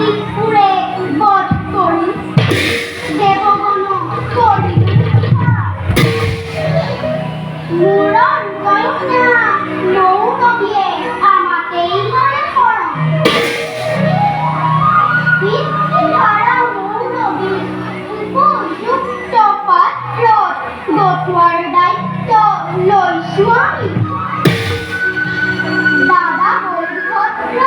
দিকপুরে বধ করি দেবগণ করি মুরন কন্যা নৌক দিয়ে আমাকেই মনে করো ভিত্তি ধরা মৌলবী উপযুক্ত পাত্র গোটুয়ার দায়িত্ব লইছু আমি দাদা বলভদ্র